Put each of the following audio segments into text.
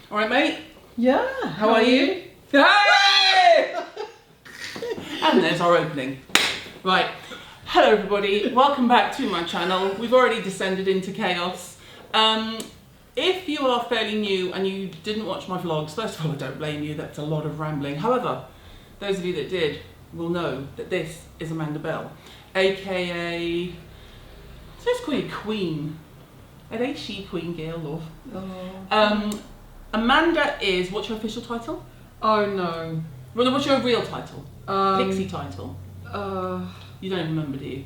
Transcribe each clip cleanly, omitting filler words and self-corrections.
All right, mate? Yeah. How are you? Hey! And there's our opening. Right. Hello, everybody. Welcome back to my channel. We've already descended into chaos. If you are fairly new and you didn't watch my vlogs, first of all, I don't blame you. That's a lot of rambling. However, those of you that did will know that this is Amanda Bell, aka, let's call you Queen. Are she Queen Gail, love? Oh. Amanda is, what's your official title? Oh no. Well, what's your real title? Pixi title? You don't remember, do you?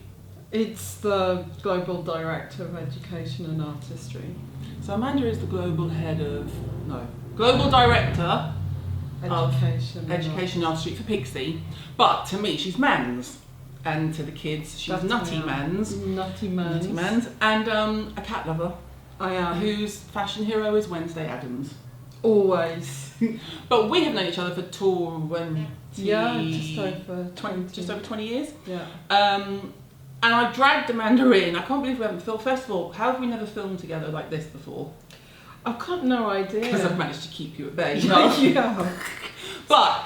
It's the Global Director of Education and Artistry. So Amanda is the global head of, Global Director of Education and Artistry for Pixi. But to me, she's Mans. And to the kids, she's Nutty Mans. Nutty Mans. Nutty Mans. And a cat lover. I am. Whose fashion hero is Wednesday Addams. Always. But we have known each other for just over 20 years. Yeah. And I dragged Amanda in. I can't believe we haven't filmed. First of all, how have we never filmed together like this before? I've got no idea. Because I've managed to keep you at bay. Yeah. But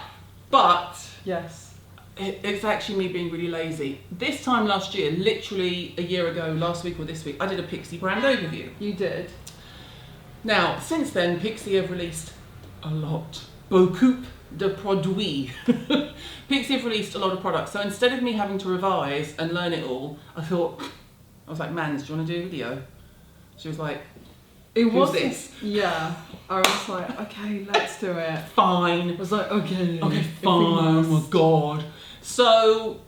yes. It's actually me being really lazy. This time last year, literally a year ago, last week or this week, I did a Pixi brand overview. You did. Now, since then, Pixi have released a lot. Beaucoup de produits. Pixi have released a lot of products. So instead of me having to revise and learn it all, I was like, Mans, do you want to do a video? She was like, who's this? Yeah. I was like, okay, let's do it. Fine. I was like, okay. Okay, fine. Oh my God. So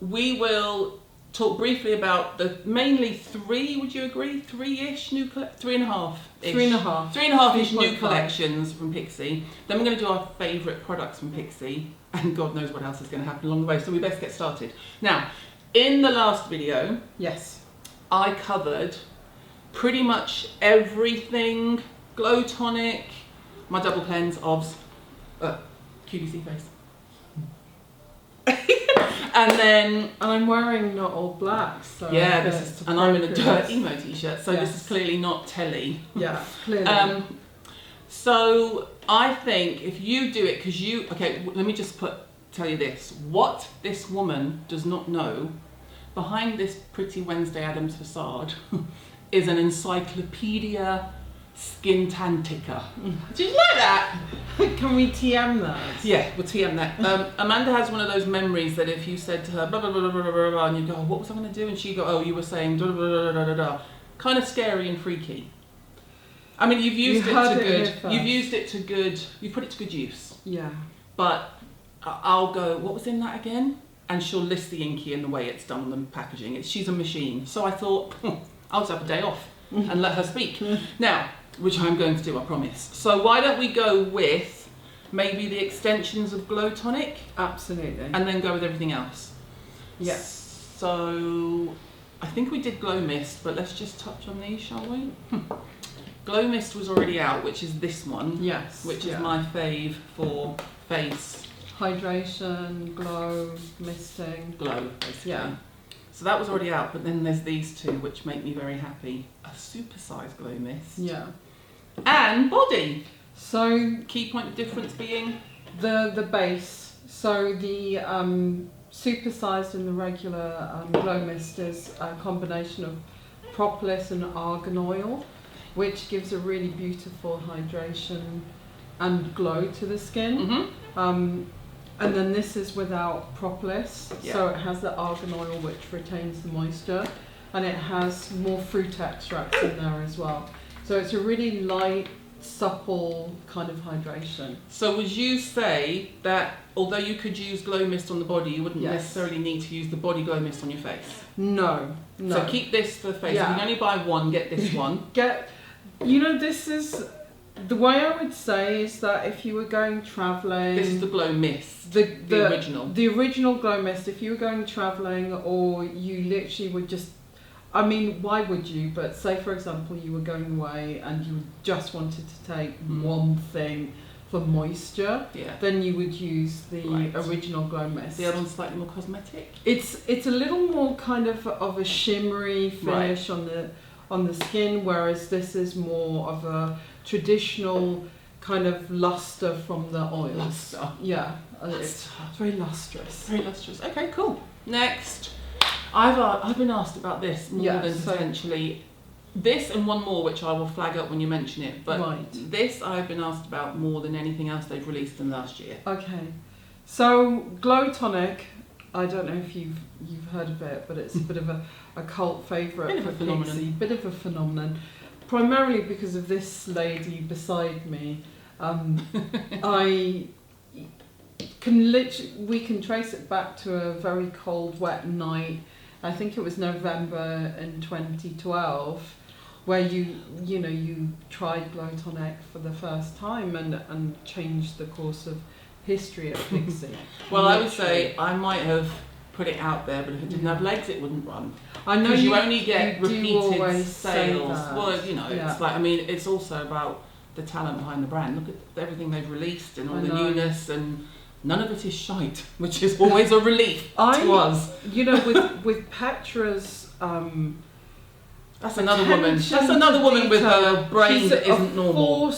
we will talk briefly about the mainly three, would you agree? Three-ish new, 3.5. 3.5. 3.5-ish new collections from Pixi. Then we're going to do our favourite products from Pixi. And God knows what else is going to happen along the way. So we best get started. Now, in the last video, yes, I covered pretty much everything. Glow Tonic, my double cleanse, OBS, QVC face. And I'm wearing not all black, so yeah, and I'm in a dirt emo t-shirt, so yes. This is clearly not telly. Yeah, clearly. So I think if you do it, let me just tell you this. What this woman does not know, behind this pretty Wednesday Addams facade, is an encyclopedia skin tan ticker. Did you like that? Can we TM that? Yeah, we'll TM that. Amanda has one of those memories that if you said to her, blah, blah, blah, blah, blah, blah, and you go, oh, what was I going to do? And she'd go, oh, you were saying, blah, blah, blah, blah, blah, blah. Kind of scary and freaky. I mean, you've used it to good, you put it to good use. Yeah. But I'll go, what was in that again? And she'll list the inky and the way it's done on the packaging. She's a machine. So I thought, I'll just have a day off and let her speak. Now, which I'm going to do, I promise. So why don't we go with maybe the extensions of Glow Tonic? Absolutely. And then go with everything else. Yes. So I think we did Glow Mist, but let's just touch on these, shall we? Glow Mist was already out, which is this one. Yes. Which is my fave for face. Hydration, glow, misting. Glow, basically. Yeah. So that was already out, but then there's these two, which make me very happy. A Supersize Glow Mist. Yeah. And body. So key point of difference being? The base. So the Supersized and the regular Glow Mist is a combination of propolis and argan oil, which gives a really beautiful hydration and glow to the skin. Mm-hmm. And then this is without propolis, so it has the argan oil which retains the moisture, and it has more fruit extracts in there as well. So it's a really light, supple kind of hydration. So would you say that although you could use Glow Mist on the body, you wouldn't necessarily need to use the body Glow Mist on your face? No. So keep this for the face. If you can only buy one, get this one. This is... The way I would say is that if you were going travelling... This is the Glow Mist, the original. The original Glow Mist. If you were going travelling or you literally would just... I mean, why would you? But say, for example, you were going away and you just wanted to take one thing for moisture, then you would use the original Glow Mist. The other one's slightly more cosmetic? It's a little more kind of a shimmery finish on the skin, whereas this is more of a traditional kind of luster from the oils. Luster. Yeah, it's very lustrous. Very lustrous. Okay, cool. Next, I've been asked about this more than potentially. This and one more, which I will flag up when you mention it. But this I've been asked about more than anything else they've released in last year. Okay, so Glow Tonic. I don't know if you've heard of it, but it's a bit of a cult favourite for Pixi. Bit of a phenomenon, primarily because of this lady beside me. We can trace it back to a very cold, wet night. I think it was November in 2012, where you tried Glow Tonic for the first time and changed the course of history at Pixi. Well, I would say I might have put it out there, but if it didn't have legs, it wouldn't run. I know you only get repeated sales. That. Well, it's like, I mean, it's also about the talent behind the brand. Look at everything they've released and all the newness, and none of it is shite, which is always a relief to us. With Petra's. That's another woman. That's another woman with a brain that isn't normal.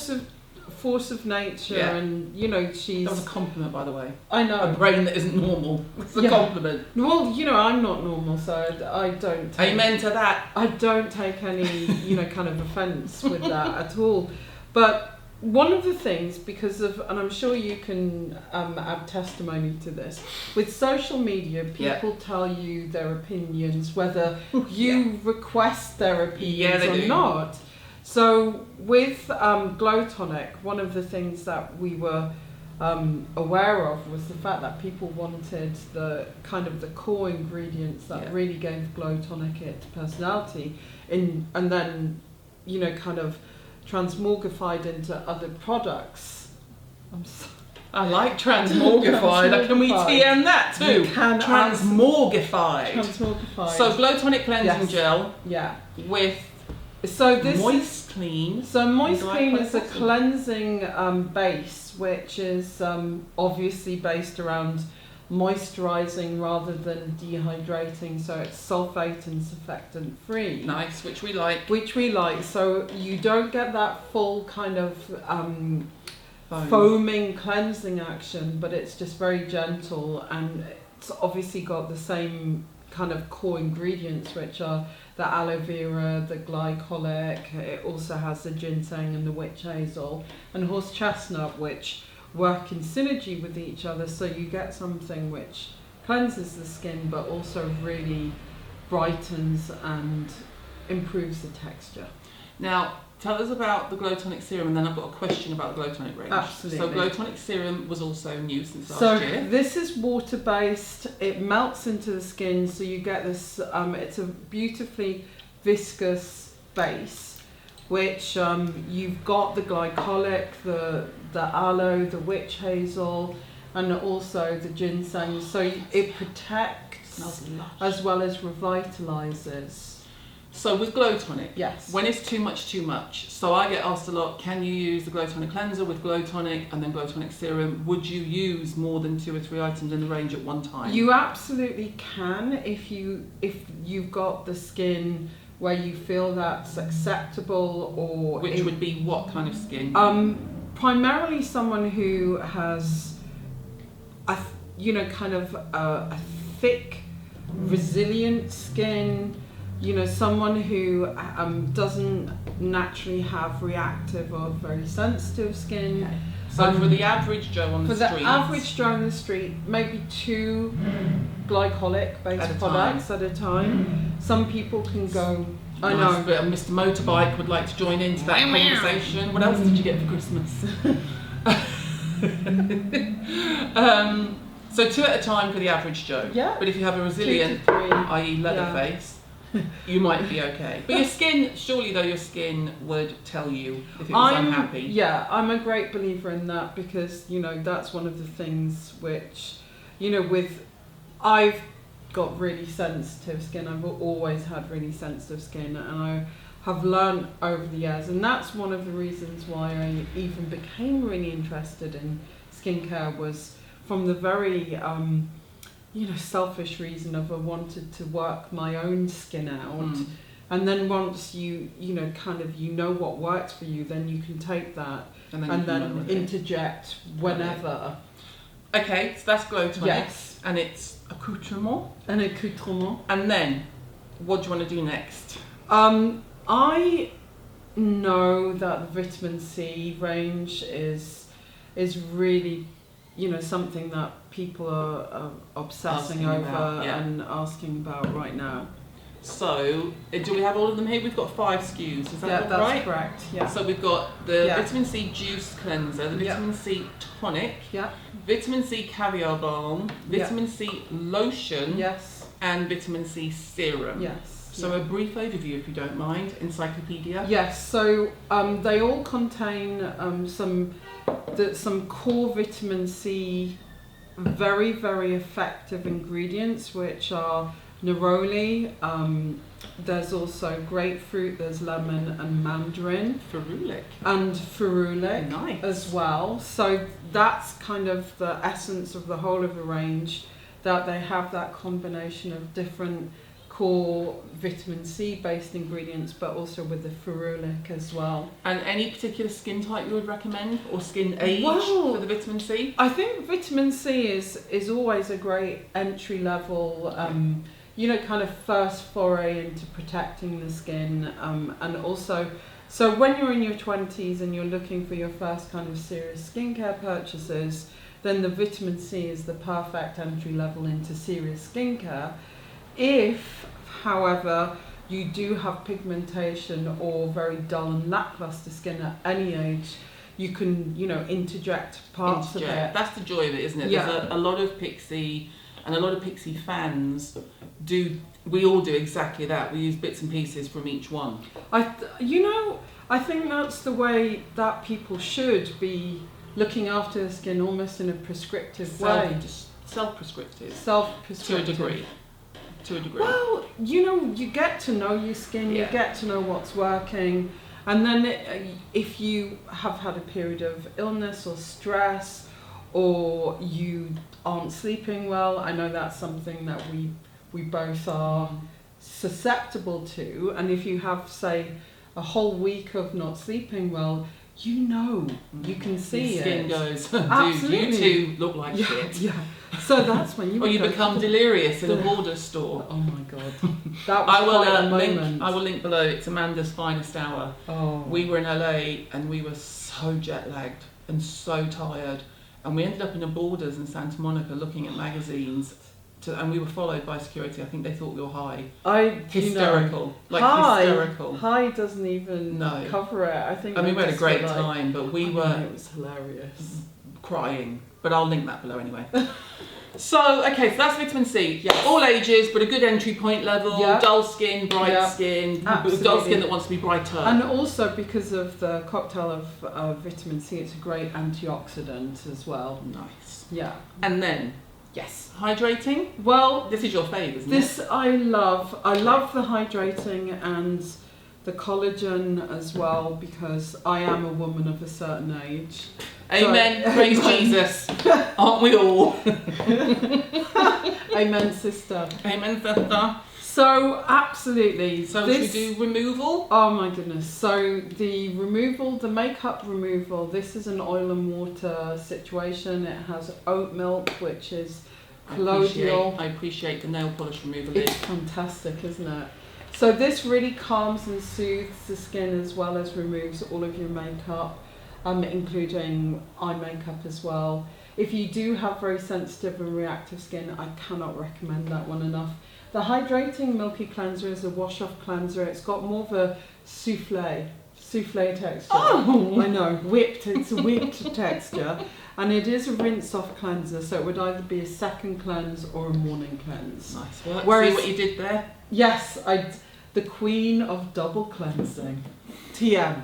Force of nature, and she's. That was a compliment, by the way. I know. A brain that isn't normal. It's a compliment. Well, I'm not normal, so I don't. Amen to that. I don't take any, kind of offence with that at all. But one of the things, because of, and I'm sure you can add testimony to this, with social media, people tell you their opinions, whether you request their opinions or not. So with Glow Tonic, one of the things that we were aware of was the fact that people wanted the kind of the core ingredients that really gave Glow Tonic its personality, and then kind of transmogrified into other products. I like transmogrified. Can we TM that too? You can transmogrified. Transmogrified. So Glow Tonic cleansing gel. Yeah. With Moist Clean. So Moist Clean is a cleansing base, which is obviously based around moisturising rather than dehydrating. So it's sulfate and surfactant free. Nice, which we like. So you don't get that full kind of foaming cleansing action, but it's just very gentle, and it's obviously got the same kind of core ingredients, which are the aloe vera, the glycolic. It also has the ginseng and the witch hazel and horse chestnut, which work in synergy with each other, so you get something which cleanses the skin but also really brightens and improves the texture. Now, tell us about the Glow Tonic Serum, and then I've got a question about the Glow Tonic range. Absolutely. So Glow Tonic Serum was also new since last year. So this is water-based. It melts into the skin, so you get this, it's a beautifully viscous base, which you've got the glycolic, the aloe, the witch hazel, and also the ginseng. So it protects as well as revitalizes. So with Glow Tonic, yes. When is too much too much? So I get asked a lot, can you use the Glow Tonic cleanser with Glow Tonic and then Glow Tonic serum? Would you use more than 2 or 3 items in the range at one time? You absolutely can if you've got the skin where you feel that's acceptable, or which would be what kind of skin? Primarily someone who has a thick, resilient skin. Someone who doesn't naturally have reactive or very sensitive skin. Okay. So for the average Joe on the street? For the average Joe on the street, maybe 2 glycolic-based products at a time. Some people can go... I know. But Mr. Motorbike would like to join into that conversation. What else did you get for Christmas? So 2 at a time for the average Joe. Yeah. But if you have a resilient, i.e. Leatherface, you might be okay. But your skin, surely though, your skin would tell you if it was unhappy. Yeah, I'm a great believer in that, because that's one of the things which, I've got really sensitive skin. I've always had really sensitive skin, and I have learned over the years, and that's one of the reasons why I even became really interested in skincare, was from the very selfish reason of I wanted to work my own skin out. And then once you know what works for you, then you can take that And and you can run then with it. interject whenever. Okay, so that's Glow Tonic. Yes. And it's accoutrement. An accoutrement. And then, what do you want to do next? I know that the vitamin C range is really, something that people are obsessing Asking over about, yeah. and asking about right now. So, do we have all of them here? We've got 5 SKUs, is that That's right? correct, yeah. So we've got the Yeah. Vitamin C Juice Cleanser, the Yeah. Vitamin C Tonic, Yeah, Vitamin C Caviar Balm, Yeah. Vitamin C Lotion, yes, and Vitamin C Serum. yes. So a brief overview, if you don't mind, encyclopedia. Yes, so they all contain some core vitamin C, very, very effective ingredients, which are neroli, there's also grapefruit, there's lemon and mandarin. Ferulic. And ferulic Nice. as well. So that's kind of the essence of the whole of the range, that they have that combination of different core vitamin C based ingredients, but also with the ferulic as well. And any particular skin type you would recommend, or skin age Well, for the vitamin C? I think vitamin C is always a great entry level, kind of first foray into protecting the skin, and also, so when you're in your 20s and you're looking for your first kind of serious skincare purchases, then the vitamin C is the perfect entry level into serious skincare. If, however, you do have pigmentation or very dull and lackluster skin at any age, you can, interject parts of it. That's the joy of it, isn't it? Yeah. There's a lot of Pixi, and a lot of Pixi fans we all do exactly that. We use bits and pieces from each one. I think that's the way that people should be looking after the skin, almost in a prescriptive way. Self-prescriptive. Self-prescriptive. To a degree. Well, you get to know your skin, you get to know what's working, and then if you have had a period of illness or stress, or you aren't sleeping well, I know that's something that we both are susceptible to, and if you have, say, a whole week of not sleeping well, you can see your skin it. goes, dude, Absolutely. you two look like shit. Yeah. So that's when you. Or you become delirious in a border store. Oh my god, that was quite a moment. I will link below. It's Amanda's finest hour. Oh. We were in LA and we were so jet lagged and so tired, and we ended up in a Borders in Santa Monica looking at magazines. And we were followed by security. I think they thought we were high. Hysterical. Hysterical. High doesn't even cover it. I think. I mean, we had a great time, but we were. It was hilarious. Crying. But I'll link that below anyway. So that's vitamin C. Yes. All ages, but a good entry point level. Yeah. Dull skin, bright skin. Absolutely. Dull skin that wants to be brighter. And also because of the cocktail of vitamin C, it's a great antioxidant as well. Nice. Yeah. And then. Yes. Hydrating? Well, this is your fave, isn't it? This I love. I love the hydrating and the collagen as well, because I am a woman of a certain age. Amen. So, praise Jesus. Aren't we all? Amen, sister. Amen, sister. So, absolutely. So should we do removal? Oh my goodness. So the removal, the makeup removal, this is an oil and water situation. It has oat milk, which is colloidal. I appreciate the nail polish removal. It's fantastic, isn't it? So this really calms and soothes the skin, as well as removes all of your makeup, including eye makeup as well. If you do have very sensitive and reactive skin, I cannot recommend that one enough. The Hydrating Milky Cleanser is a wash-off cleanser. It's got more of a souffle texture. Oh! I know, it's a whipped texture. And it is a rinse-off cleanser, so it would either be a second cleanse or a morning cleanse. Nice work. Whereas, see what you did there? Yes, the queen of double cleansing. TM.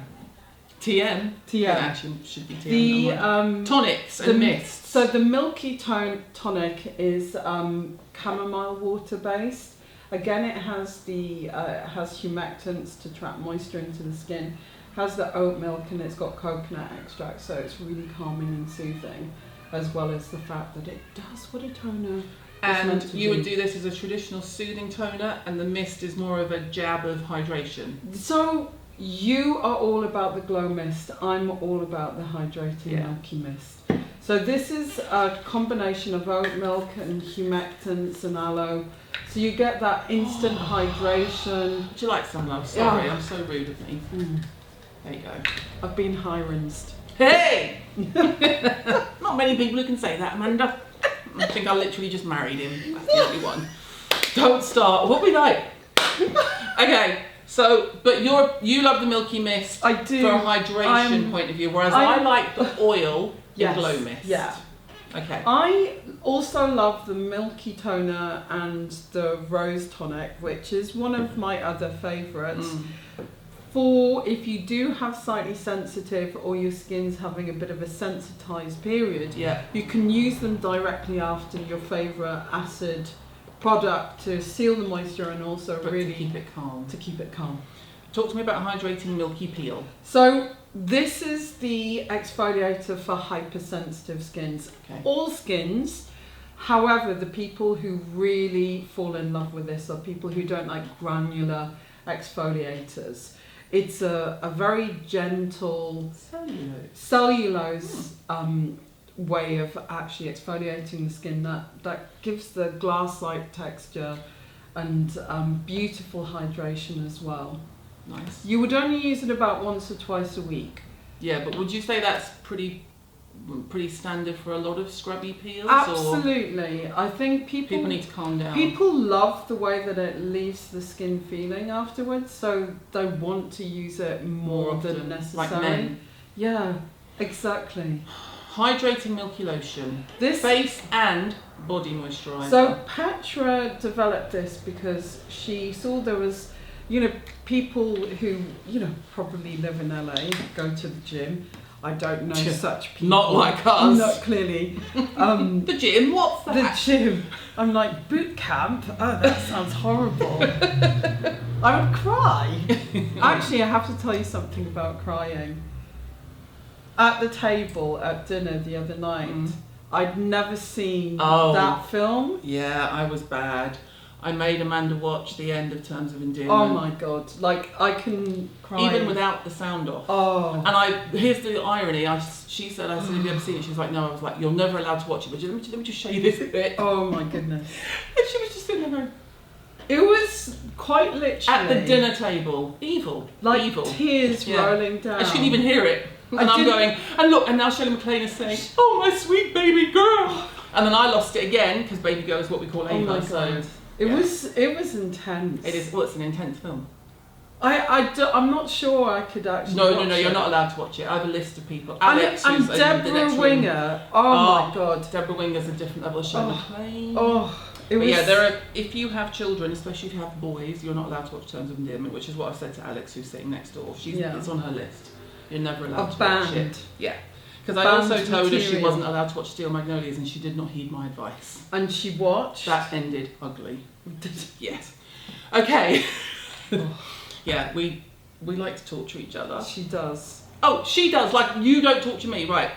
TM? TM. It actually should be TM. The tonics and mists. So the Milky Tonic is chamomile water based. Again, it has has humectants to trap moisture into the skin. Has the oat milk, and it's got coconut extract, so it's really calming and soothing, as well as the fact that it does what a toner. And you would do this as a traditional soothing toner, and the mist is more of a jab of hydration. So you are all about the glow mist. I'm all about the hydrating Milky Mist. So this is a combination of oat milk and humectants and aloe. So you get that instant hydration. Would you like some, love? Sorry, I'm so rude of me. There you go. I've been Hirons. Hey! Not many people who can say that, Amanda. I think I literally just married him. That's the only one. Don't start. What we like? Okay, so but you love the Milky Mist. I do. For a hydration point of view, whereas I like the oil, the glow mist. Yeah. Okay. I also love the Milky Toner and the Rose Tonic, which is one of my other favourites. For if you do have slightly sensitive or your skin's having a bit of a sensitized period, you can use them directly after your favourite acid product to seal the moisture and also really to keep it calm. Talk to me about hydrating Milky Peel. So this is the exfoliator for hypersensitive skins. Okay. All skins. However, the people who really fall in love with this are people who don't like granular exfoliators. It's a very gentle cellulose way of actually exfoliating the skin that gives the glass-like texture and beautiful hydration as well. Nice. You would only use it about once or twice a week. Yeah, but would you say that's pretty standard for a lot of scrubby peels? Absolutely. I think people need to calm down. People love the way that it leaves the skin feeling afterwards, so they want to use it more than necessary. Like men. Yeah, exactly. Hydrating Milky Lotion. This face and body moisturizer. So Petra developed this because she saw there was, people who, probably live in LA, go to the gym. I don't know such people. Not like us. Not clearly. The gym? What's that? The gym. I'm like, boot camp? Oh, that sounds horrible. I would cry. Actually, I have to tell you something about crying. At the table at dinner the other night, I'd never seen that film. Yeah, I was bad. I made Amanda watch the end of Terms of Endearment. Oh my god, I can cry. Even without the sound off. Oh. And here's the irony, she said, have you ever seen it? She was like, no. I was like, you're never allowed to watch it, but let me just show you this bit. Oh my goodness. And she was just sitting there going, it was quite literally. At the dinner table, evil. Tears rolling down. And she didn't even hear it. And I'm going, and look, and now Shelley MacLaine is saying, oh my sweet baby girl. And then I lost it again, because baby girl is what we call Ava. Oh my god. It was intense. It is. Well, it's an intense film. I'm not sure I could actually. No, you're not allowed to watch it. I have a list of people. Alex, and Deborah Winger. Oh my god. Deborah Winger's a different level of Shelley MacLaine. If you have children, especially if you have boys, you're not allowed to watch Terms of Endearment, which is what I've said to Alex, who's sitting next door. It's on her list. You're never allowed to watch it. Yeah. Because I also told her she wasn't allowed to watch Steel Magnolias, and she did not heed my advice. And she watched? That ended ugly. Yes. Okay. Yeah, we like to torture each other. She does. Oh, she does. Like, you don't torture me, right?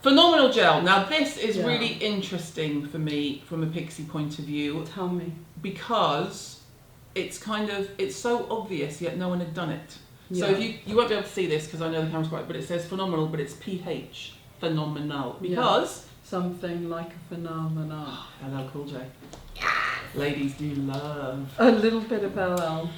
Phenomenal gel. Now, this is really interesting for me from a Pixi point of view. Tell me. Because it's so obvious, yet no one had done it. Yeah. So if you won't be able to see this because I know the camera's bright, but it says phenomenal, but it's PH, phenomenal, because something like a phenomenal. Hello, Cool J. Ladies do love a little bit of LL.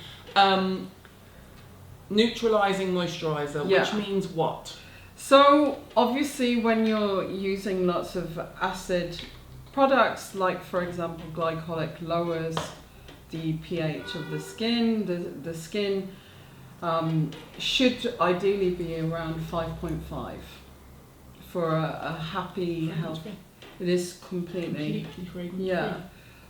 Neutralizing moisturizer, which means what? So obviously, when you're using lots of acid products, like for example, glycolic lowers the pH of the skin. The skin should ideally be around 5.5 for a happy, healthy. It is completely free.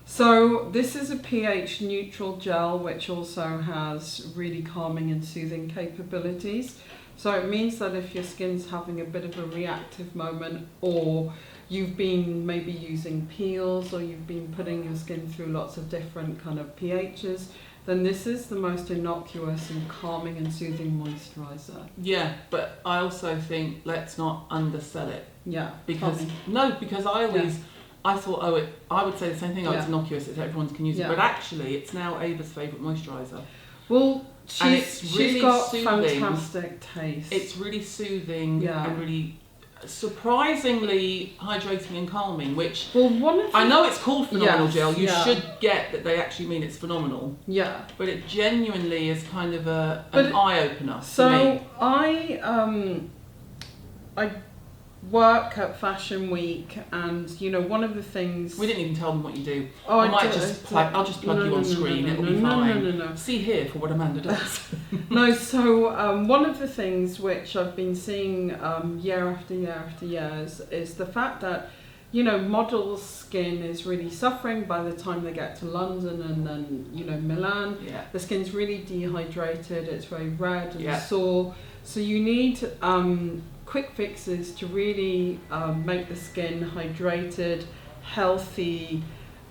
So this is a pH neutral gel, which also has really calming and soothing capabilities. So it means that if your skin's having a bit of a reactive moment, or you've been maybe using peels, or you've been putting your skin through lots of different kind of pHs, then this is the most innocuous and calming and soothing moisturizer. Yeah, but I also think let's not undersell it. Yeah. Because I thought, I would say the same thing. It's innocuous, it's everyone can use it. But actually, it's now Ava's favourite moisturiser. Well, She's got soothing. fantastic taste. It's really soothing Yeah. and really surprisingly hydrating and calming, which well, I know it's called phenomenal Yes, gel. You yeah. should get that they actually mean it's phenomenal, yeah. but it genuinely is kind of an eye opener to So me. I work at Fashion Week, and you know, one of the things We didn't even tell them what you do. Oh, I might do- just I- I'll just plug no, you no, on no, screen. no, It'll no, be no, fine. no. See here for what Amanda does. No, so one of the things which I've been seeing year after year after years is the fact that, you know, models' skin is really suffering by the time they get to London and then, you know, Milan. Yeah. The skin's really dehydrated, it's very red and Yeah. sore. So you need quick fixes to really make the skin hydrated, healthy,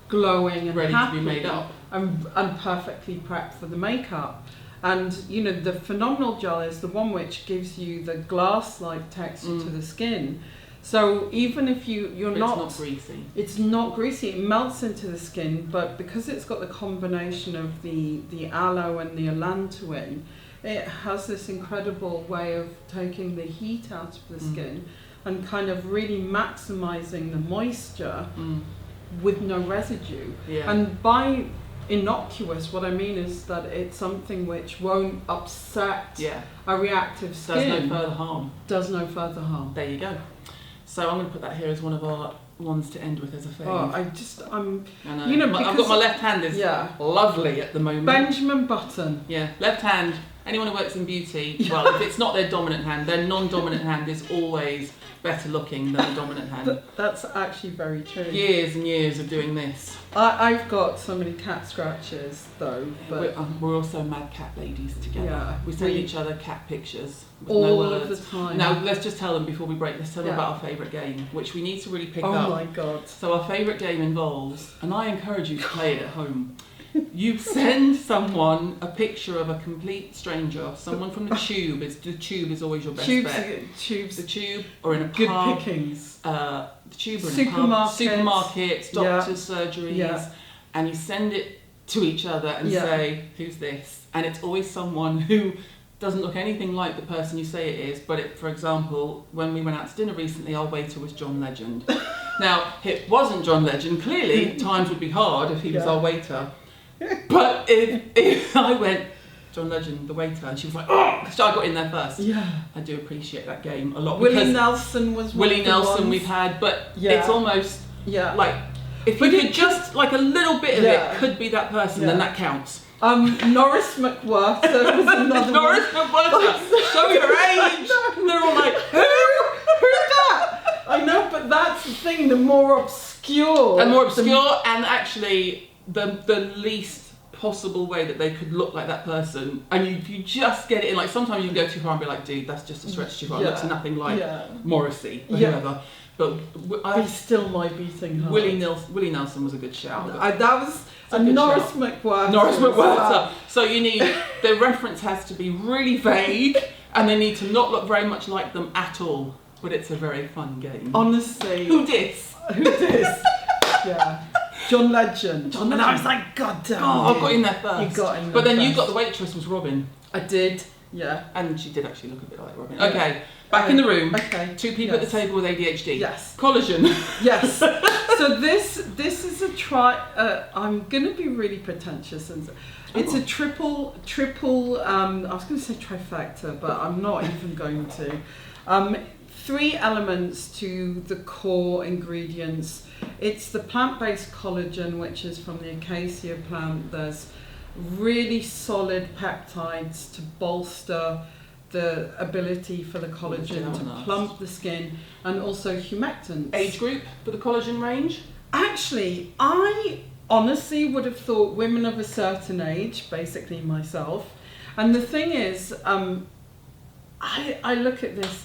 glowing and Ready happy to be made up. and perfectly prepped for the makeup. And you know, the phenomenal gel is the one which gives you the glass-like texture to the skin. So even if you're But not, it's not greasy. it's not greasy. It melts into the skin, but because it's got the combination of the aloe and the allantoin, it has this incredible way of taking the heat out of the skin and kind of really maximizing the moisture with no residue. Yeah. And by innocuous, what I mean is that it's something which won't upset Yeah. a reactive Does skin. no further harm. Does no further harm. There you go. So I'm going to put that here as one of our ones to end with as a fave. Oh, I'm I know. you know, I've got because- my left hand is yeah. lovely at the moment. Benjamin Button. Yeah, left hand. Anyone who works in beauty, well, if it's not their dominant hand, their non-dominant hand is always better looking than the dominant hand. That's actually very true. Years and years of doing this. I've got so many cat scratches though, but We're also mad cat ladies together. Yeah, we send we- each other cat pictures with all no of words. the time. Now let's just tell them before we break. Let's tell them Yeah. about our favourite game, which we need to really pick oh up. my god. So our favourite game involves, and I encourage you to play it at home. You send someone a picture of a complete stranger, someone from the tube. The tube is always your best bet. Tubes, The tube, or in a good pub. pickings. The tube, or in a pub. Supermarkets, doctors, surgeries, Yeah. and you send it to each other and Yeah. say, "Who's this?" And it's always someone who doesn't look anything like the person you say it is. But for example, when we went out to dinner recently, our waiter was John Legend. Now it wasn't John Legend. Clearly, times would be hard if he was Yeah. our waiter. But if I went, John Legend, the waiter, and she was like, "Oh," so I got in there first. Yeah. I do appreciate that game a lot. Willie because Nelson was one Willie of the Nelson ones. we've had, but Yeah. it's almost Yeah. like if you But could just like a little bit of Yeah. it could be that person, then Yeah. that counts. Norris McWhirter was another Norris one. McWhirter, show your age. And they're all like, Who's that? I know, but that's the thing. The more obscure, and more the obscure, and actually the least possible way that they could look like that person. And you just get it in. Like sometimes you can go too far and be like, dude, that's just a stretch too far. It Yeah. looks nothing like Yeah. Morrissey or Yeah. whoever. But He's still my beating heart. Willie Nelson was a good shout. That was a a good Norris shout. McWhirter. Norris as McWhirter. well. So you need, the reference has to be really vague and they need to not look very much like them at all. But it's a very fun game. Honestly. Who dis? Who dis? Yeah. John Legend. John And I Legend. was like, God damn. Oh, I dude. got in there first. You got in there But then you first. got the waitress was Robin. I did. Yeah. And she did actually look a bit like Robin. Yeah. Okay, back in the room. Okay. Two people at Yes. the table with ADHD. Yes. Collagen. Yes. So this is a try. I'm gonna be really pretentious, and it's a triple. I was gonna say trifecta, but I'm not even going to. 3 elements to the core ingredients. It's the plant-based collagen, which is from the acacia plant. There's really solid peptides to bolster the ability for the collagen to Nice. plump the skin, and also humectants. Age group for the collagen range? Actually, I honestly would have thought women of a certain age, basically myself. And the thing is, I look at this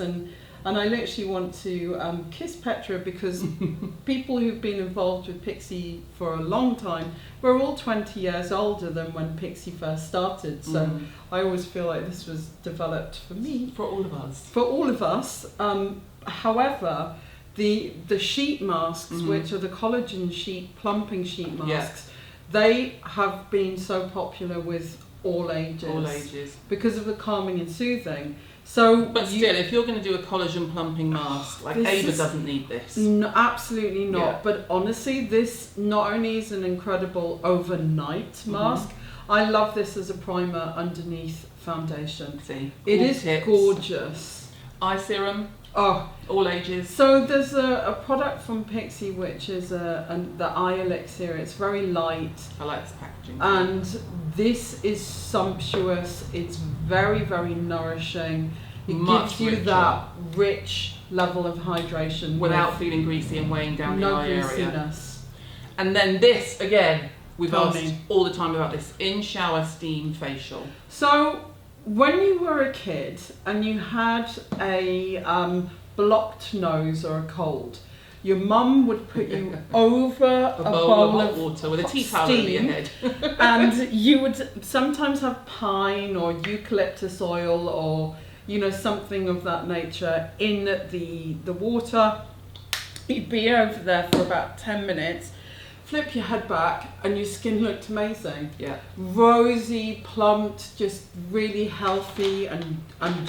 and I literally want to kiss Petra, because people who've been involved with Pixi for a long time, we're all 20 years older than when Pixi first started. So I always feel like this was developed for me. For all of us. For all of us. However, the sheet masks, which are the collagen sheet, plumping sheet masks, they have been so popular with all ages. All ages. Because of the calming and soothing. So, but still, if you're going to do a collagen plumping mask, like Ava doesn't need this. No, absolutely not. Yeah. But honestly, this not only is an incredible overnight mask, I love this as a primer underneath foundation. See, it is gorgeous. Eye serum. Oh, all ages. So there's a product from Pixi which is the Eye Elixir. It's very light. I like this packaging. And this is sumptuous. It's very, very nourishing. It gives you that rich level of hydration without feeling greasy and weighing down the eye area. No greasiness. And then this again, we've asked all the time about this in-shower steam facial. So when you were a kid and you had a blocked nose or a cold, your mum would put you over a bowl of hot water with a tea towel over your head. And you would sometimes have pine or eucalyptus oil or something of that nature in the water. You'd be over there for about 10 minutes, flip your head back, and your skin looked amazing. Yeah. Rosy, plumped, just really healthy and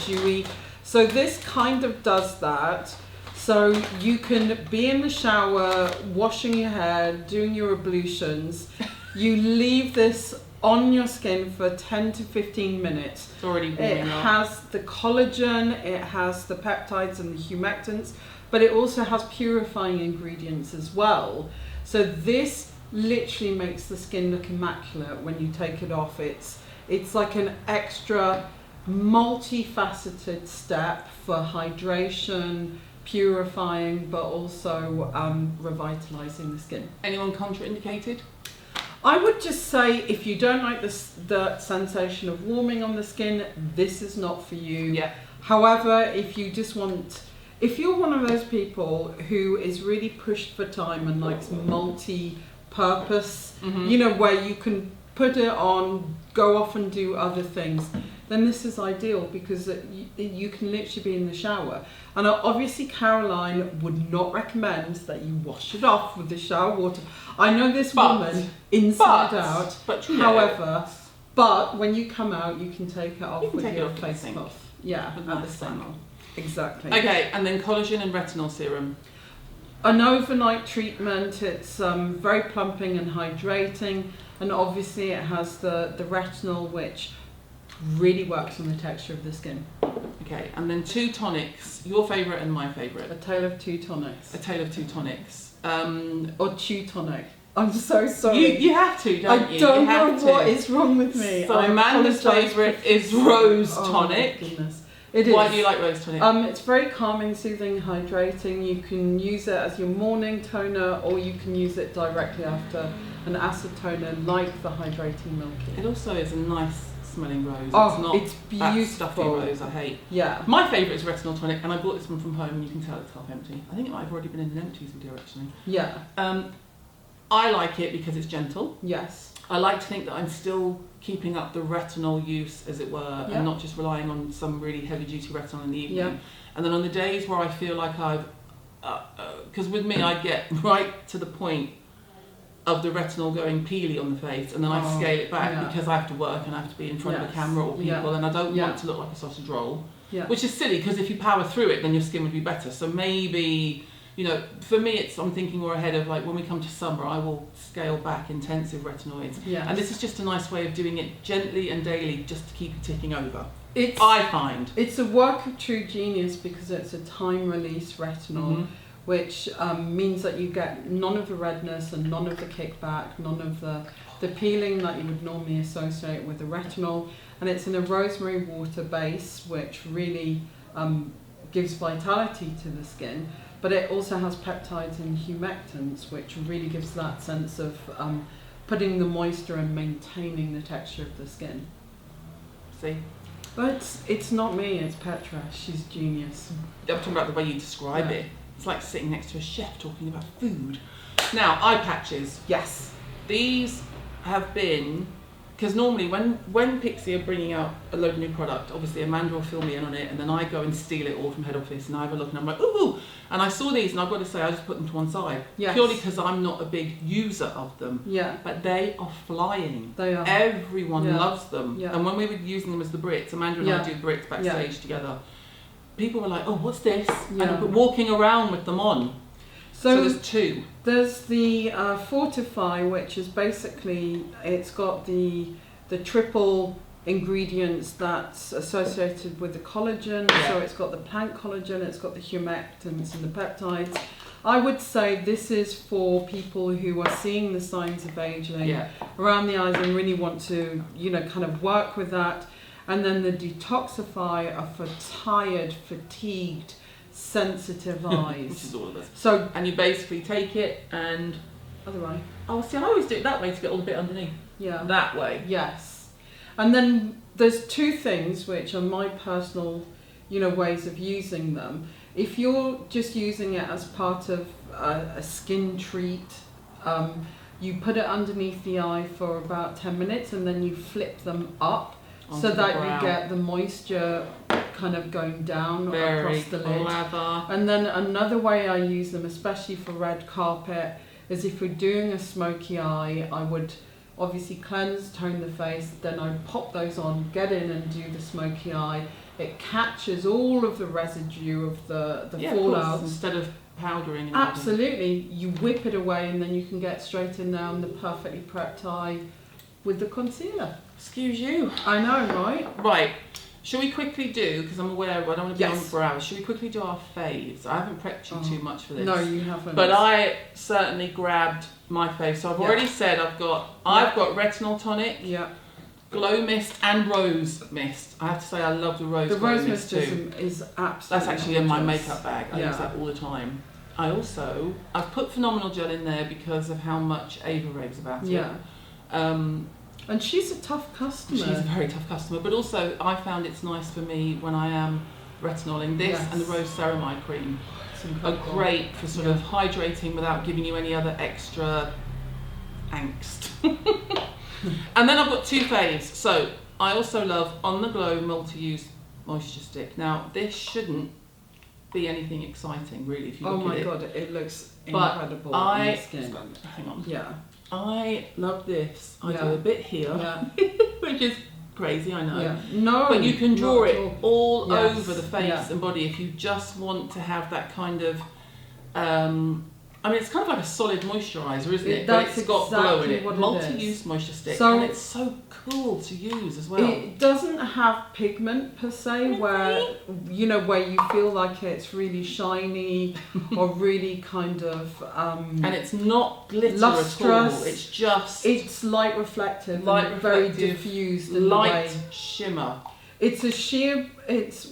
dewy. So this kind of does that. So you can be in the shower, washing your hair, doing your ablutions. You leave this on your skin for 10 to 15 minutes. It's already warming up. It has the collagen, it has the peptides and the humectants, but it also has purifying ingredients as well. So this literally makes the skin look immaculate when you take it off. It's like an extra multifaceted step for hydration, purifying, but also revitalizing the skin. Anyone contraindicated? I would just say if you don't like the sensation of warming on the skin, this is not for you. Yeah. However, if you're one of those people who is really pushed for time and likes multi-purpose, where you can put it on, go off and do other things, then this is ideal because you can literally be in the shower. And obviously Caroline would not recommend that you wash it off with the shower water. I know this woman inside out. However, but when you come out, you can take it off with your face cloth. Yeah, at the same. Exactly. Okay, and then collagen and retinol serum. An overnight treatment. It's very plumping and hydrating, and obviously it has the retinol, which really works on the texture of the skin. Okay, and then 2 tonics, your favourite and my favourite. A tale of 2 tonics. A tale of 2 tonics. Or chew tonic. I'm so sorry. You have to, don't you? I don't know what is wrong with me. So Amanda's favourite is rose tonic. Oh my goodness. It is. Why do you like rose tonic? It's very calming, soothing, hydrating. You can use it as your morning toner, or you can use it directly after an acid toner, like the Hydrating Milky. It also is a nice smelling rose. It's beautiful. That stuffy rose I hate. Yeah. My favourite is Retinol Tonic, and I bought this one from home, and you can tell it's half empty. I think it might have already been in an empties video actually. Yeah. I like it because it's gentle. Yes. I like to think that I'm still keeping up the retinol use, as it were, and not just relying on some really heavy duty retinol in the evening. Yeah. And then on the days where I feel like I've, because with me I get right to the point of the retinol going peely on the face, and then I scale it back because I have to work and I have to be in front of a camera or people, and I don't want to look like a sausage roll, which is silly because if you power through it then your skin would be better. So maybe, for me I'm thinking more ahead of like when we come to summer I will scale back intensive retinoids, and this is just a nice way of doing it gently and daily just to keep it ticking over. I find it's a work of true genius because it's a time release retinol, which means that you get none of the redness and none of the kickback, none of the peeling that you would normally associate with the retinol, and it's in a rosemary water base, which really gives vitality to the skin, but it also has peptides and humectants, which really gives that sense of putting the moisture and maintaining the texture of the skin. See? But it's not me, it's Petra. She's genius. I'm talking about the way you describe it. It's like sitting next to a chef talking about food. Now, eye patches. Yes. These have been because normally when Pixi are bringing out a load of new product, obviously Amanda will fill me in on it, and then I go and steal it all from head office, and I have a look, and I'm like, ooh, and I saw these, and I've got to say, I just put them to one side, purely because I'm not a big user of them. Yeah. But they are flying. They are. Everyone loves them. Yeah. And when we were using them as the Brits, Amanda and I do Brits backstage together. People were like, oh, what's this? Yeah. And we're walking around with them on. So there's two. There's the Fortify, which is basically, it's got the triple ingredients that's associated with the collagen. So it's got the plant collagen, it's got the humectants and the peptides. I would say this is for people who are seeing the signs of aging around the eyes and really want to, kind of work with that. And then the Detoxify are for tired, fatigued, sensitive eyes. Which is all of us. So, and you basically take it and... Other way. Oh, see, I always do it that way to get all the bit underneath. Yeah. That way. Yes. And then there's two things which are my personal, ways of using them. If you're just using it as part of a skin treat, you put it underneath the eye for about 10 minutes and then you flip them up so that you get the moisture kind of going down across the lid. Clever. And then another way I use them, especially for red carpet, is if we're doing a smoky eye, I would obviously cleanse, tone the face, then I pop those on, get in and do the smoky eye. It catches all of the residue of the fallout. Instead of powdering. And absolutely. You whip it away and then you can get straight in there on the perfectly prepped eye with the concealer. Excuse you. I know, right? Right. Shall we quickly do, because I'm aware I don't want to be on for hours, shall we quickly do our faves? I haven't prepped you too much for this. No, you haven't. But I certainly grabbed my fave. So I've already said I've got Retinol Tonic, Glow Mist and Rose Mist. I have to say I love the Rose Mist too. Is absolutely That's actually in my makeup bag. I use Yeah. that all the time. I've put Phenomenal Gel in there because of how much Ava raves about it. Yeah. And she's a tough customer. She's a very tough customer, but also I found it's nice for me when I am retinoling. This and the Rose Serum Eye Cream are great for sort of hydrating without giving you any other extra angst. And then I've got two faves. So I also love On The Glow Multi-Use Moisture Stick. Now this shouldn't be anything exciting really if you look at it. Oh my god, it looks incredible on the skin. Hang on. Yeah. I love this. I do a bit here, which is crazy, I know. Yeah. No, but you can draw it all Yes. over the face and body if you just want to have that kind of. I mean, it's kind of like a solid moisturiser, isn't it? But it's got glow in it. Multi-use moisture stick, and it's so cool to use as well. It doesn't have pigment per se, where you feel like it's really shiny or really kind of. And it's not glitter lustrous. at all. It's just. It's light reflective, very diffused. Light shimmer. It's a sheer. It's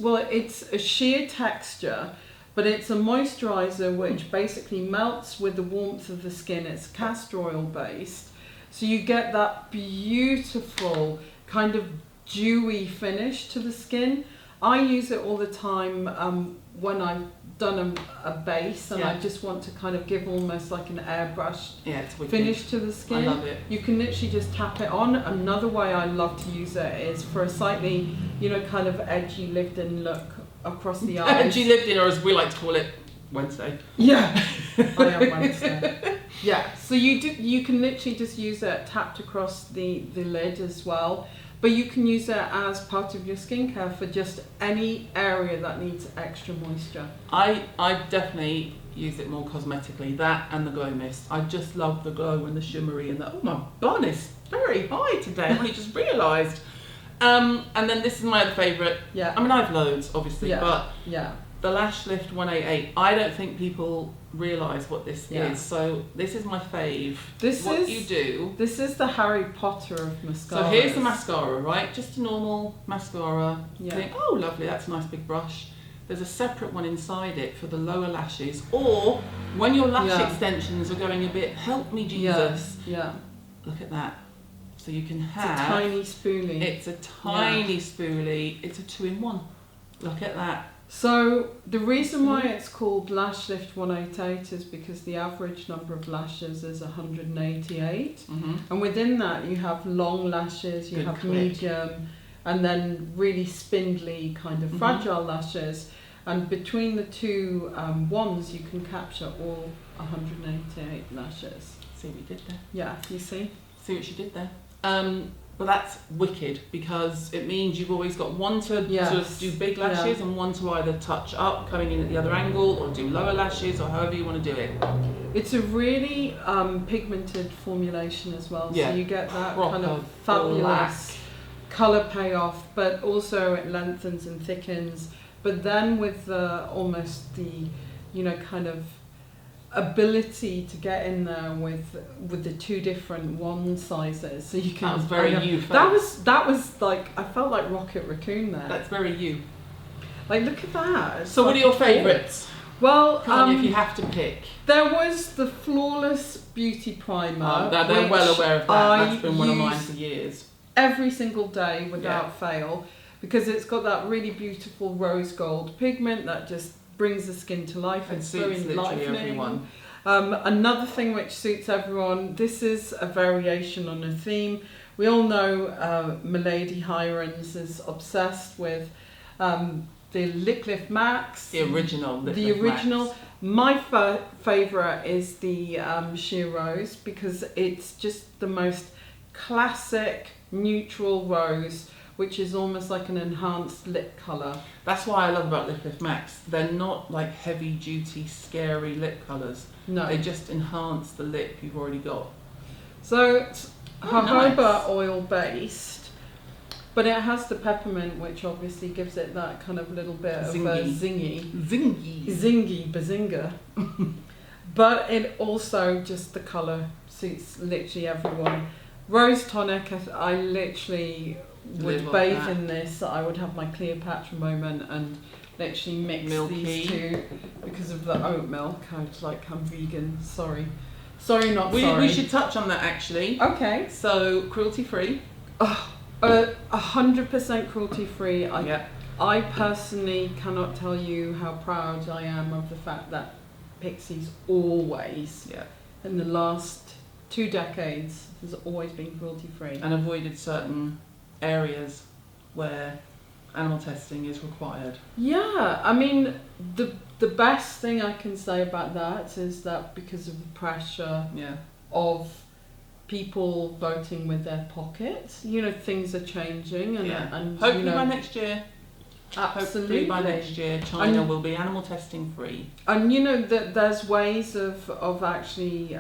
a sheer texture. But it's a moisturiser which basically melts with the warmth of the skin. It's castor oil based. So you get that beautiful kind of dewy finish to the skin. I use it all the time when I've done a base and I just want to kind of give almost like an airbrush finish to the skin. I love it. You can literally just tap it on. Another way I love to use it is for a slightly, kind of edgy lived-in look across the eyes. Edgy lived-in, or as we like to call it, Wednesday. Yeah, I am Wednesday. Yeah, so you can literally just use it tapped across the lid as well. But you can use it as part of your skincare for just any area that needs extra moisture. I definitely use it more cosmetically, that and the Glow Mist. I just love the glow and the shimmery and the, oh, my bun is very high today, I only just realised. And then this is my other favourite. Yeah. I mean, I have loads, obviously, but the Lash Lift 188, I don't think people realise what this is. So this is my fave. This is the Harry Potter of mascara. So here's the mascara, right? Just a normal mascara. You think, oh, lovely, that's a nice big brush. There's a separate one inside it for the lower lashes, or when your lash extensions are going a bit, help me Jesus. Yeah. Look at that. So you can have... It's a tiny spoolie. It's a tiny spoolie. It's a 2-in-1. Look at that. So the reason why it's called Lash Lift 188 is because the average number of lashes is 188. And within that you have long lashes, you have medium, and then really spindly kind of fragile lashes. And between the two wands you can capture all 188 lashes. See what you did there? Yeah, you see? See what she did there? Well, that's wicked, because it means you've always got one to do big lashes and one to either touch up, coming in at the other angle, or do lower lashes, or however you want to do it. It's a really pigmented formulation as well, so you get that kind of fabulous colour payoff, but also it lengthens and thickens. But then with almost the, you know, kind of ability to get in there with the two different wand sizes, so you can. That was very you. That was like, I felt like Rocket Raccoon there. That's very you. Like, look at that. It's so like, what are your favourites? Well, Come on, if you have to pick. There was the Flawless Beauty Primer. They're well aware of that. That's been one of mine for years. Every single day without fail, because it's got that really beautiful rose gold pigment that just brings the skin to life. It suits literally everyone. Another thing which suits everyone, this is a variation on a theme. We all know Milady Hirons is obsessed with the Lip Lift Max. The original Lip Lift Max. My favourite is the Sheer Rose, because it's just the most classic neutral rose, which is almost like an enhanced lip colour. That's what I love about Lip Lift Max. They're not like heavy duty, scary lip colours. No. They just enhance the lip you've already got. So it's jojoba oil based, but it has the peppermint, which obviously gives it that kind of little bit of a zingy bazinga. But it also, just the colour suits literally everyone. Rose tonic, I literally would bathe in this. I would have my Cleopatra moment and literally mix these two because of the oat milk. I'm vegan. Sorry, not sorry. We should touch on that actually. Okay. So cruelty free. 100% cruelty free. I personally cannot tell you how proud I am of the fact that Pixi's always, in the last 2 decades, has always been cruelty free and avoided certain areas where animal testing is required. Yeah, I mean, the best thing I can say about that is that because of the pressure of people voting with their pockets, you know, things are changing, and hopefully by next year. Absolutely. Hopefully by next year, China will be animal testing free. And you know that there's ways of actually,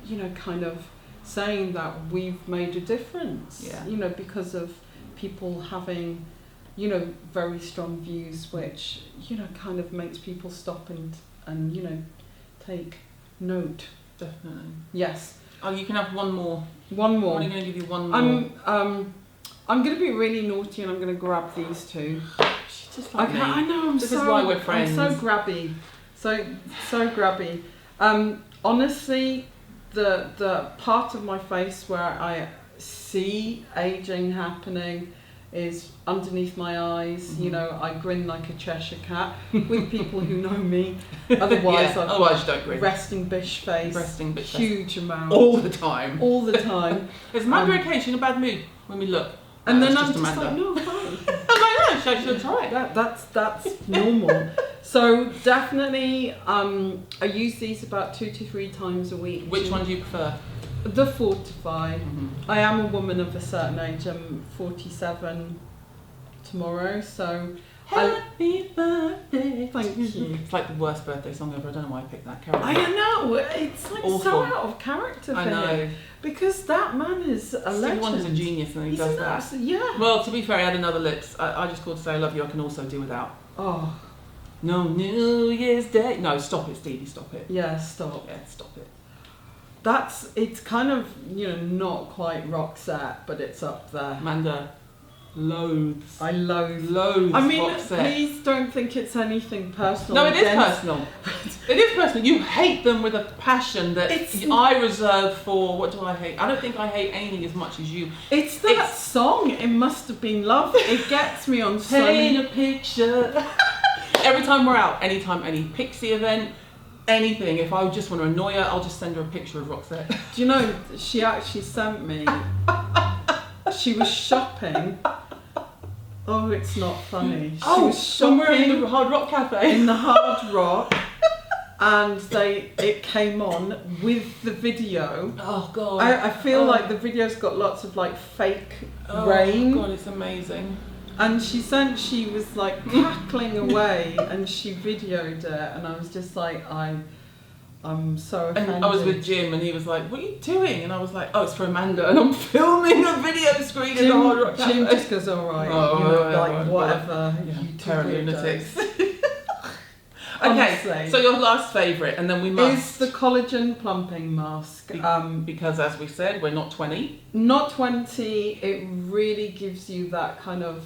you know, kind of saying that we've made a difference. Yeah. You know, because of people having, you know, very strong views, which, you know, kind of makes people stop and you know, take note. Definitely. Yes. Oh, you can have one more. One more. I'm going to give you one more. I'm going to be really naughty and I'm going to grab these two. She's just like me. I know, this is why we're friends. I'm so grabby. So grabby. Honestly, the part of my face where I see aging happening is underneath my eyes. Mm-hmm. You know, I grin like a Cheshire cat with people who know me. Otherwise, otherwise you don't grin. Resting bitch face. Huge amount. All the time. All the time. Is Amanda occasionally in a bad mood when we look? And then I'm just like, no, fine. I'm like, no, she looks right. That's normal. So definitely, I use these about 2 to 3 times a week. Which one do you prefer? The Fortify. Mm-hmm. I am a woman of a certain age. I'm 47 tomorrow, so. Happy birthday. Thank you. It's like the worst birthday song ever. I don't know why I picked that character. I know. It's like awful. So out of character for him. Because that man is a legend. Stevie Wonder's a genius and he does that. Yeah. Well, to be fair, I had another lips. I just called to say I love you. I can also do without. Oh. No New Year's Day. No, stop it, Stevie. Stop it. Yeah, stop. Yeah, stop it. It's kind of, you know, not quite Roxette, but it's up there. Amanda, loathes. I loathe. Loathes. I mean, Roxette. please don't think it's anything personal. No, it is against- personal. It is personal. You hate them with a passion that I reserve for. What do I hate? I don't think I hate anything as much as you. It's that song. It must have been love. It gets me on so Paint many. a picture. Every time we're out, anytime, any Pixi event, anything, if I just want to annoy her, I'll just send her a picture of Roxette. Do you know, she actually sent me, she was shopping. Oh, it's not funny. She was somewhere in shopping the Hard Rock Cafe. in the Hard Rock, and it came on with the video. Oh God. I feel like the video's got lots of like fake rain. Oh God, it's amazing. And she was like cackling away, and she videoed it, and I was just like, I'm so offended. And I was with Jim, and he was like, "What are you doing?" And I was like, "Oh, it's for Amanda," and I'm filming a video screen in the Hard Rock Cafe. Jim just goes, "All right, whatever." You Pair of two lunatics. weirdos. Okay, Honestly. so your last favourite, and then we must. Is the collagen plumping mask. Because as we said, we're not 20. Not 20, it really gives you that kind of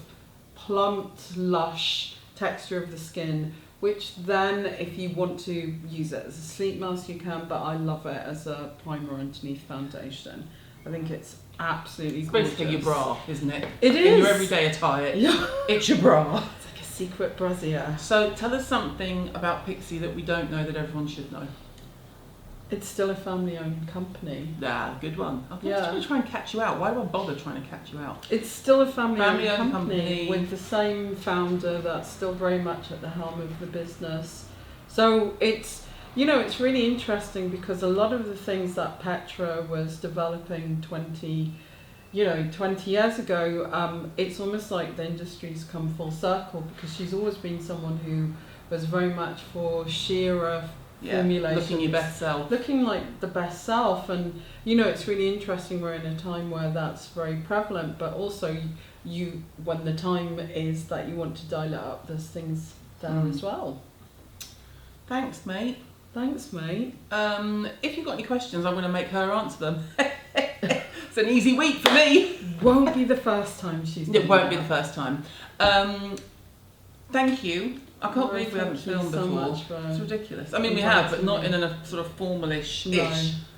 plumped, lush texture of the skin, which then if you want to use it as a sleep mask you can, but I love it as a primer underneath foundation. I think it's absolutely It's gorgeous. basically your bra, isn't it? It In is. your everyday attire. Yeah. It's your bra. It's like a secret brassiere. So tell us something about Pixi that we don't know that everyone should know. It's still a family-owned company. Good one. I was Yeah. going to try and catch you out. Why do I bother trying to catch you out? It's still a family-owned Family-owned company company. with the same founder that's still very much at the helm of the business. So it's, it's really interesting because a lot of the things that Petra was developing 20 years ago, it's almost like the industry's come full circle because she's always been someone who was very much for sheerer formulations. Looking your best self. Looking like the best self, and it's really interesting. We're in a time where that's very prevalent, but also when the time is that you want to dial it up, there's things there as well. Thanks, mate. Thanks, mate. If you've got any questions, I'm going to make her answer them. It's an easy week for me. Won't be the first time she's done It won't be that. the first time. Thank you. I can't believe we haven't filmed so before. much for It's ridiculous. I mean, we have, but not in inviting a sort of formalish-ish No.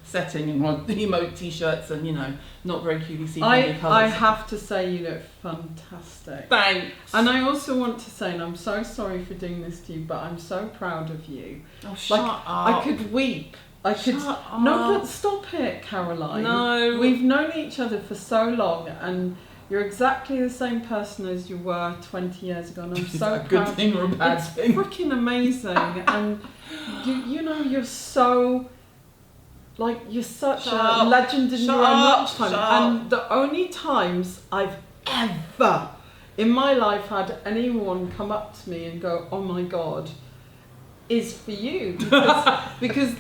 setting and on emote t-shirts and, not very QVC I colours. have to say you look fantastic. Thanks. And I also want to say, and I'm so sorry for doing this to you, but I'm so proud of you. Oh, shut Like, up. I could weep. I could. Shut No, up. but stop it, Caroline. No. We've known each other for so long, and you're exactly the same person as you were 20 years ago, and I'm Is so that a good proud. thing or a bad It's thing? freaking amazing, and you're so. Like, you're such Shut a up. legend in Shut your own up. lifetime. Shut up. And the only times I've ever in my life had anyone come up to me and go, "Oh my God," is for you. Because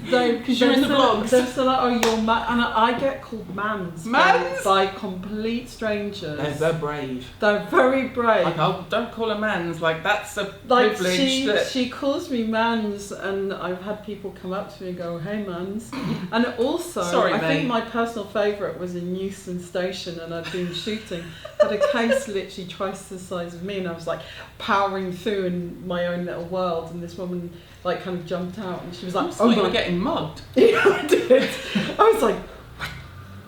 you're in the vlogs. They're so like, "Oh, you're man," and I get called mans. Mans? By complete strangers. They're brave. They're very brave. Like, oh, don't call her mans. Like, that's a Like privilege. she calls me mans, and I've had people come up to me and go, "Hey, mans," and also Sorry, I think mate. my personal favourite was in Euston Station, and I'd been shooting, had a case literally twice the size of me, and I was like powering through in my own little world, and this woman like kind of jumped out, and she was like, Oh, you were my. getting mugged. Yeah, I did. I was like, what?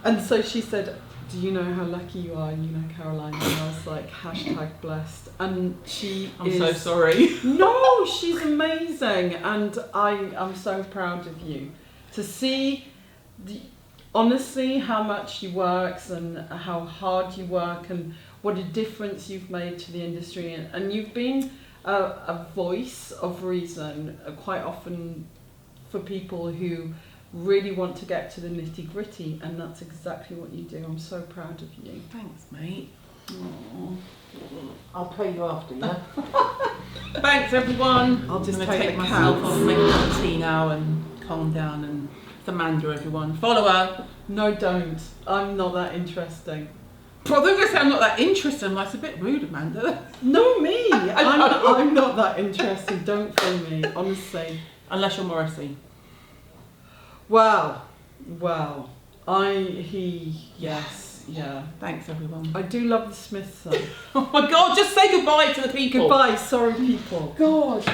And so she said, "Do you know how lucky you are, Caroline?" And I was like, #blessed. And I'm so sorry. No, she's amazing, and I'm so proud of you. To see, honestly, how much she works and how hard you work and what a difference you've made to the industry, and you've been a voice of reason quite often for people who really want to get to the nitty gritty, and that's exactly what you do. I'm so proud of you. Thanks, mate. Aww. I'll pay you after, yeah? Thanks, everyone. I'll just I'm gonna take the myself counts. off, make a cup of tea now and calm down. And it's Amanda, everyone. Follow her. No, don't. I'm not that interesting. Well, they're going to say I'm not that interested. I'm like, it's a bit rude, Amanda. No, me. know. I'm not that interesting. Don't phone me, honestly. Unless you're Morrissey. Well, yes. Yeah. Thanks, everyone. I do love the Smiths though. Oh my God, just say goodbye to the people. Goodbye, sorry people. God.